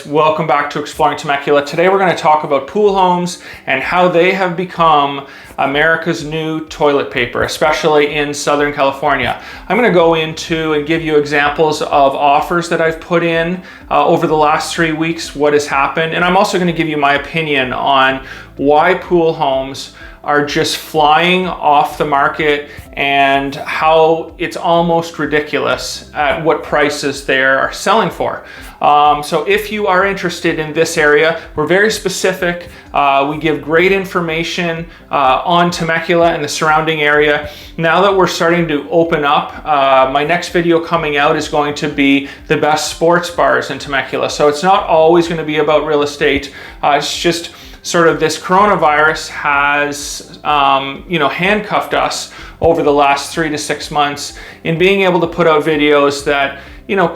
Welcome back to Exploring Temecula. Today we're going to talk about pool homes and how they have become America's new toilet paper, especially in Southern California. I'm going to go into and give you examples of offers that I've put in over the last 3 weeks, what has happened, and I'm also going to give you my opinion on why pool homes are just flying off the market and how it's almost ridiculous at what prices they are selling for. So if you are interested in this area, we're very specific. We give great information on Temecula and the surrounding area. Now that we're starting to open up, my next video coming out is going to be the best sports bars in Temecula. So it's not always going to be about real estate. It's just sort of this coronavirus has, handcuffed us over the last 3 to 6 months in being able to put out videos that,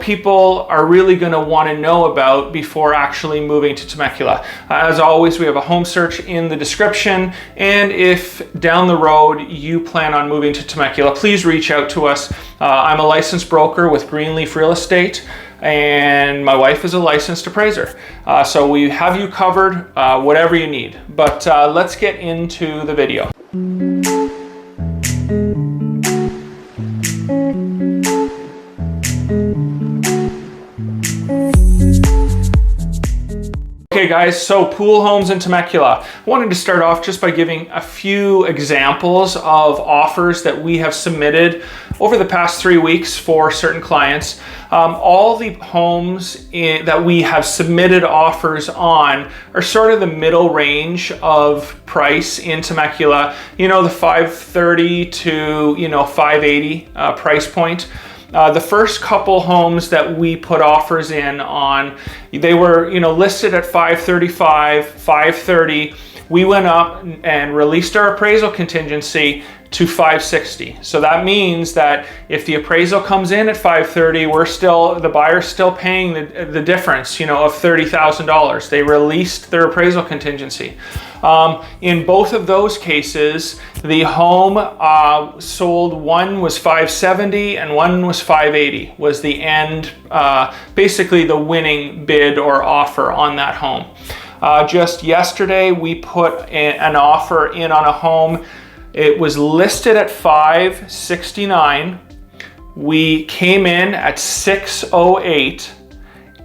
people are really going to want to know about before actually moving to Temecula. As always, we have a home search in the description, and if down the road you plan on moving to Temecula, please reach out to us. I'm a licensed broker with Greenleaf Real Estate, and my wife is a licensed appraiser. So we have you covered, whatever you need. But let's get into the video. Okay guys, so pool homes in Temecula. I wanted to start off just by giving a few examples of offers that we have submitted over the past 3 weeks for certain clients. All the homes that we have submitted offers on are sort of the middle range of price in Temecula. The $530 to $580 price point. The first couple homes that we put offers in on, they were listed at $535, $530. We went up and released our appraisal contingency to $560. So that means that if the appraisal comes in at $530, the buyer's still paying the difference, of $30,000. They released their appraisal contingency. In both of those cases, the home sold, one was $570 and one was $580, was the end, basically the winning bid or offer on that home. Just yesterday, we put an offer in on a home. It was listed at $569. We came in at $608,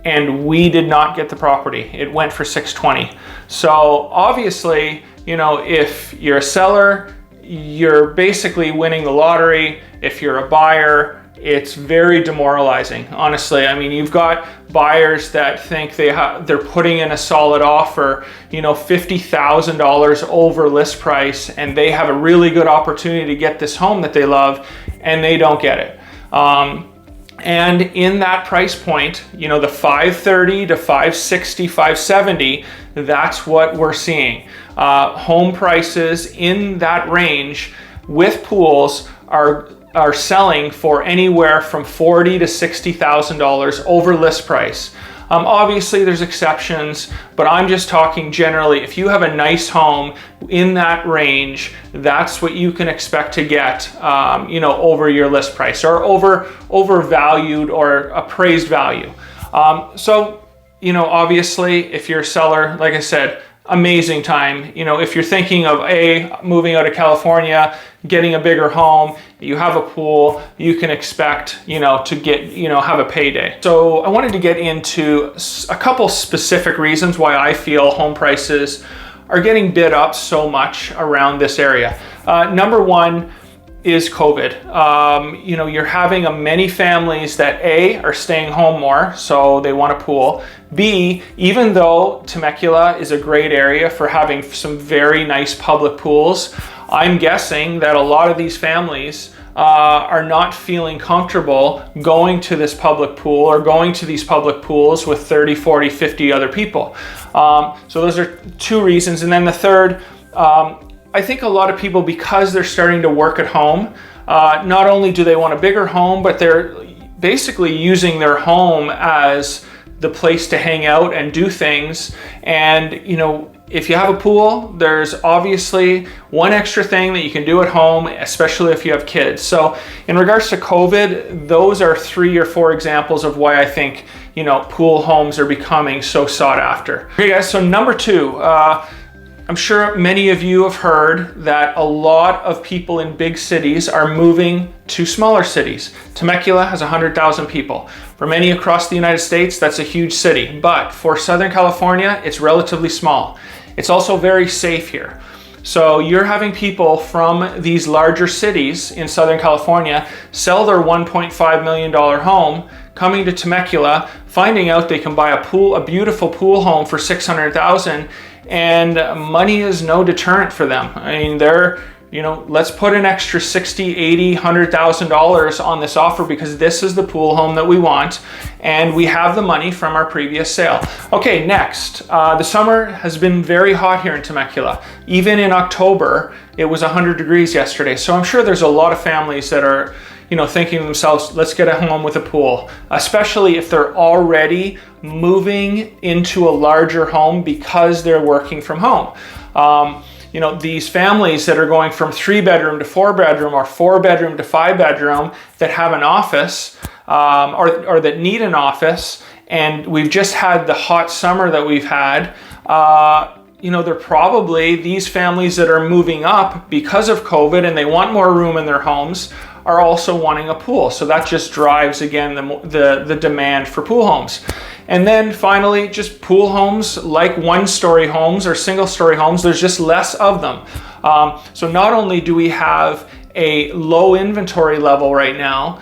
and we did not get the property. It went for $620. So obviously, if you're a seller, you're basically winning the lottery. If you're a buyer, it's very demoralizing, honestly. I mean, you've got buyers that think they're putting in a solid offer, $50,000 over list price, and they have a really good opportunity to get this home that they love, and they don't get it. And in that price point, the $530 to $560, $570, that's what we're seeing. Home prices in that range with pools are selling for anywhere from $40,000 to $60,000 over list price. Obviously there's exceptions, but I'm just talking generally. If you have a nice home in that range, that's what you can expect to get, over your list price or overvalued or appraised value. So, obviously if you're a seller, like I said, amazing time. If you're thinking of moving out of California, getting a bigger home, you have a pool, you can expect, to get, have a payday. So I wanted to get into a couple specific reasons why I feel home prices are getting bid up so much around this area. Number one is COVID. You're having many families that are staying home more, so they want a pool. B, even though Temecula is a great area for having some very nice public pools, I'm guessing that a lot of these families are not feeling comfortable going to this public pool or going to these public pools with 30, 40, 50 other people. So those are two reasons. And then the third, I think a lot of people, because they're starting to work at home, not only do they want a bigger home, but they're basically using their home as the place to hang out and do things. And you know, if you have a pool, there's obviously one extra thing that you can do at home, especially if you have kids. So in regards to COVID, those are 3 or 4 examples of why I think, you know, pool homes are becoming so sought after. Okay guys, so number 2, I'm sure many of you have heard that a lot of people in big cities are moving to smaller cities. Temecula has 100,000 people. For many across the United States, that's a huge city. But for Southern California, it's relatively small. It's also very safe here. So you're having people from these larger cities in Southern California sell their $1.5 million home, coming to Temecula, finding out they can buy a beautiful pool home for $600,000, and money is no deterrent for them. I mean, they're, you know, let's put an extra $60,000, $80,000, $100,000 on this offer because this is the pool home that we want, and we have the money from our previous sale. Okay, next, the summer has been very hot here in Temecula. Even in October, it was 100 degrees yesterday. So I'm sure there's a lot of families that are, you know, thinking to themselves, let's get a home with a pool, especially if they're already moving into a larger home because they're working from home. You know, these families that are going from 3-bedroom to 4-bedroom or 4-bedroom to 5-bedroom that have an office or that need an office, and we've just had the hot summer that we've had, you know, they're probably, these families that are moving up because of COVID and they want more room in their homes are also wanting a pool. So that just drives, again, the demand for pool homes. And then finally, just pool homes like 1-story homes or single-story homes, there's just less of them. So not only do we have a low inventory level right now,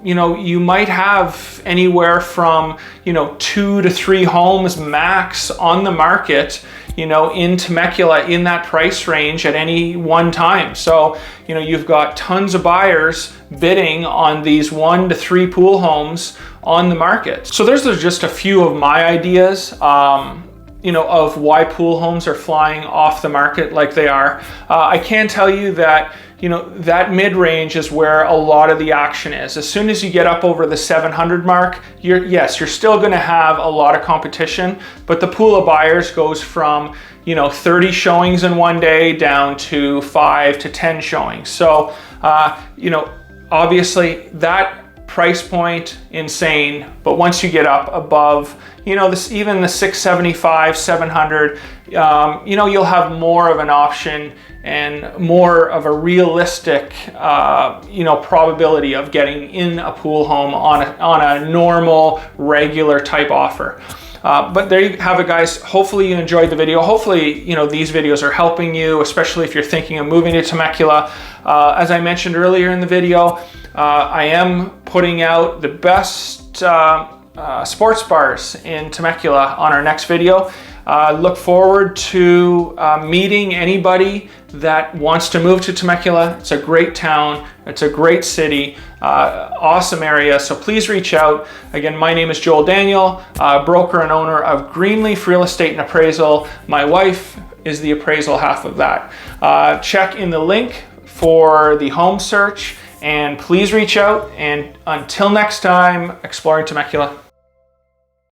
you know, you might have anywhere from, you know, 2 to 3 homes max on the market, you know, in Temecula in that price range at any one time. So, you know, you've got tons of buyers bidding on these 1 to 3 pool homes on the market. So there's just a few of my ideas, you know, of why pool homes are flying off the market like they are. I can tell you that, you know, that mid-range is where a lot of the action is. As soon as you get up over the 700 mark, you're still going to have a lot of competition, but the pool of buyers goes from, you know, 30 showings in one day down to 5 to 10 showings. So, you know, obviously that price point, insane, but once you get up above, you know, even the 675, 700, you know, you'll have more of an option and more of a realistic, you know, probability of getting in a pool home on a normal, regular type offer. But there you have it, guys. Hopefully you enjoyed the video. Hopefully, you know, these videos are helping you, especially if you're thinking of moving to Temecula. As I mentioned earlier in the video, I am putting out the best sports bars in Temecula on our next video. Look forward to meeting anybody that wants to move to Temecula. It's a great town. It's a great city, awesome area. So please reach out. Again, my name is Joel Daniel, broker and owner of Greenleaf Real Estate and Appraisal. My wife is the appraisal half of that. Check in the link for the home search, and please reach out. And until next time, exploring Temecula.